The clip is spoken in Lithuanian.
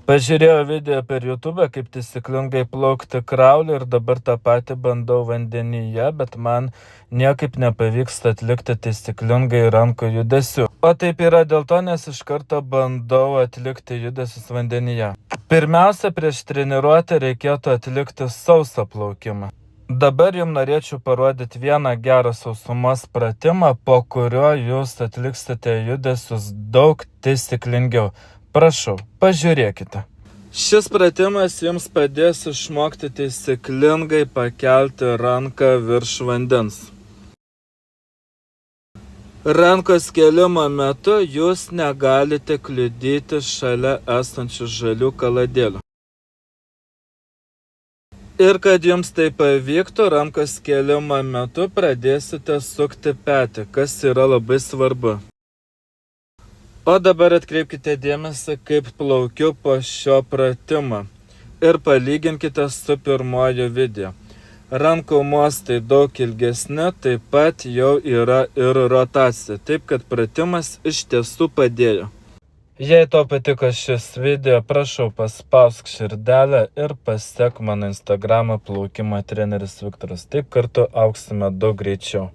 Pažiūrėjau video per YouTube, kaip taisyklingai plaukti kraulį ir dabar tą patį bandau vandenyje, bet man niekaip nepavyksta atlikti taisyklingai rankų judesių. O taip yra dėl to, nes iš karto bandau atlikti judesius vandenyje. Pirmiausia, prieš treniruotę reikėtų atlikti sausą plaukimą. Dabar jums norėčiau parodyti vieną gerą sausumos pratimą, po kurio jūs atliksite judesius daug taisyklingiau. Prašau, pažiūrėkite. Šis pratimas jums padės išmokti taisyklingai pakelti ranką virš vandens. Rankos kėlimo metu jūs negalite kliudyti šalia esančių žalių kaladėlių. Ir kad jums tai pavyktų, rankos kėlimo metu pradėsite sukti petį, kas yra labai svarbu. O dabar atkreipkite dėmesį, kaip plaukiu po šio pratimo ir palyginkite su pirmoju video. Rankų mostai daug ilgesni, taip pat jau yra ir rotacija, taip kad pratimas iš tiesų padėjo. Jei tau patiko šis video, prašau paspausk širdelę ir pasek mano Instagramą plaukimo treneris Viktoras. Taip kartu augsime daug greičiau.